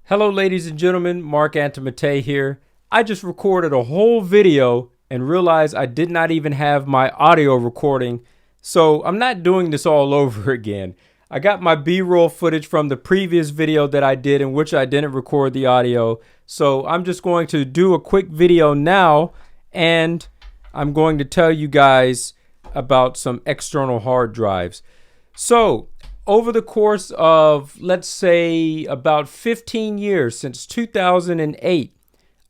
Hello ladies and gentlemen, Marc Antomattei here. I just recorded a whole video and realized I did not even have my audio recording, so I'm not doing this all over again. I got my B-roll footage from the previous video that I did in which I didn't record the audio, so I'm just going to do a quick video now and I'm going to tell you guys about some external hard drives. So over the course of, let's say, about 15 years, since 2008,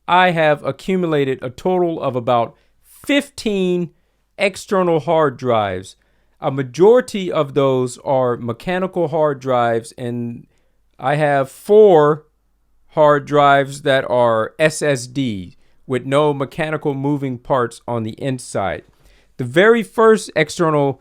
I have accumulated a total of about 15 external hard drives. A majority of those are mechanical hard drives, and I have 4 hard drives that are SSD with no mechanical moving parts on the inside. The very first external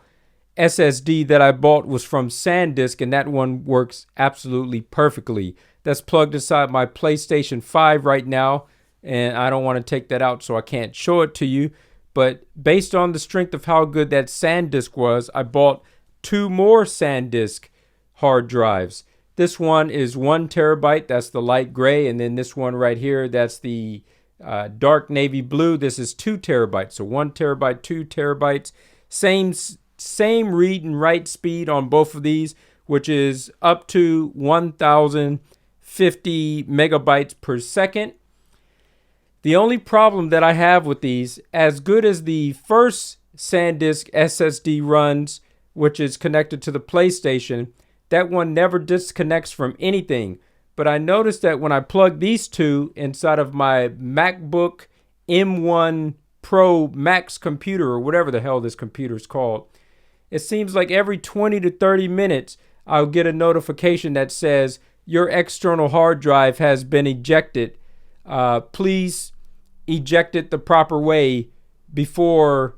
SSD that I bought was from SanDisk, and that one works absolutely perfectly. That's plugged inside my PlayStation 5 right now, and I don't want to take that out, so I can't show it to you. But based on the strength of how good that SanDisk was, I bought 2 more SanDisk hard drives. This one is 1 terabyte, that's the light gray, and then this one right here, that's the dark navy blue. This is 2 terabytes, so 1 terabyte, 2 terabytes. Same read and write speed on both of these, which is up to 1050 megabytes per second. The only problem that I have with these, as good as the first SanDisk SSD runs, which is connected to the PlayStation, that one never disconnects from anything. But I noticed that when I plug these two inside of my MacBook M1 Pro Max computer, or whatever the hell this computer is called, it seems like every 20 to 30 minutes, I'll get a notification that says, your external hard drive has been ejected. Please eject it the proper way before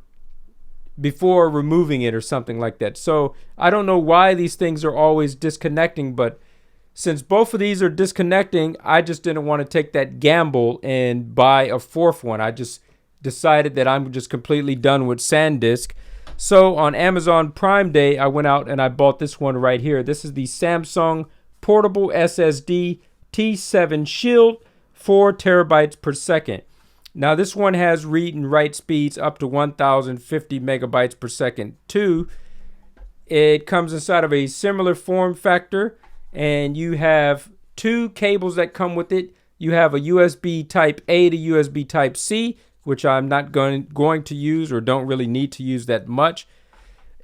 removing it, or something like that. So I don't know why these things are always disconnecting, but since both of these are disconnecting, I just didn't want to take that gamble and buy a 4th one. I just decided that I'm just completely done with SanDisk. So on Amazon Prime Day, I went out and I bought this one right here. This is the Samsung Portable SSD T7 Shield, 4 terabytes per second. Now this one has read and write speeds up to 1050 megabytes per second too. It comes inside of a similar form factor, and you have 2 cables that come with it. You have a USB Type A to USB Type C, which I'm not going to use, or don't really need to use that much.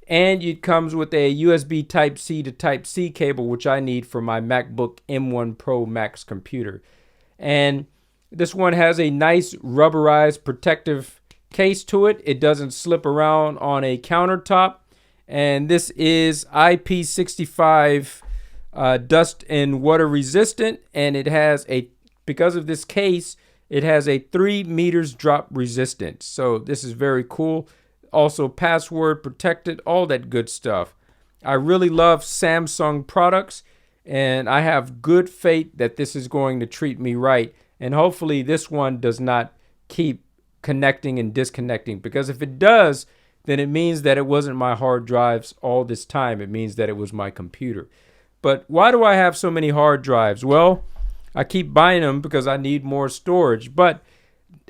And it comes with a USB Type C to Type C cable, which I need for my MacBook M1 Pro Max computer. And this one has a nice rubberized protective case to it. It doesn't slip around on a countertop. And this is IP65 dust and water resistant. And it has because of this case, it has a 3 meters drop resistance. So this is very cool. Also password protected, all that good stuff. I really love Samsung products, and I have good faith that this is going to treat me right. And hopefully this one does not keep connecting and disconnecting, because if it does, then it means that it wasn't my hard drives all this time. It means that it was my computer. But why do I have so many hard drives? Well, I keep buying them because I need more storage. But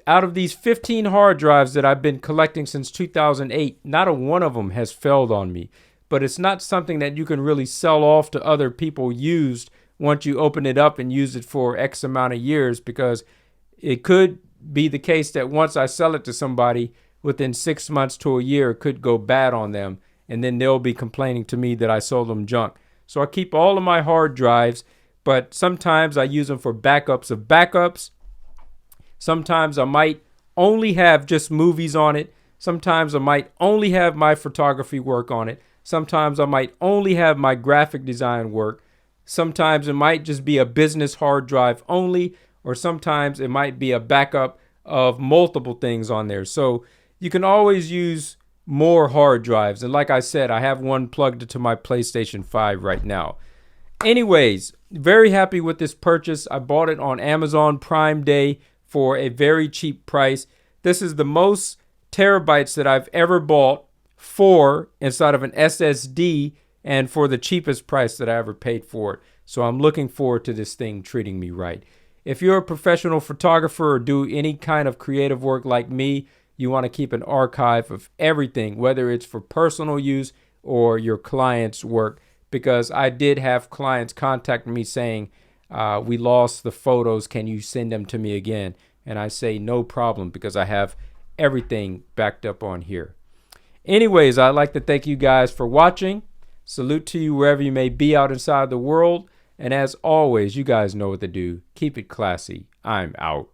out of these 15 hard drives that I've been collecting since 2008, not a one of them has failed on me. But it's not something that you can really sell off to other people used once you open it up and use it for X amount of years, because it could be the case that once I sell it to somebody, within 6 months to a year, it could go bad on them, and then they'll be complaining to me that I sold them junk. So I keep all of my hard drives, but sometimes I use them for backups of backups. Sometimes I might only have just movies on it. Sometimes I might only have my photography work on it. Sometimes I might only have my graphic design work. Sometimes it might just be a business hard drive only, or sometimes it might be a backup of multiple things on there. So you can always use more hard drives. And like I said, I have one plugged into my PlayStation 5 right now. Anyways, very happy with this purchase. I bought it on Amazon Prime Day for a very cheap price. This is the most terabytes that I've ever bought for inside of an SSD, and for the cheapest price that I ever paid for it. So I'm looking forward to this thing treating me right. If you're a professional photographer or do any kind of creative work like me, you want to keep an archive of everything, whether it's for personal use or your client's work, because I did have clients contact me saying, we lost the photos, can you send them to me again? And I say no problem, because I have everything backed up on here. Anyways, I'd like to thank you guys for watching. Salute to you wherever you may be out inside the world. And as always, you guys know what to do. Keep it classy. I'm out.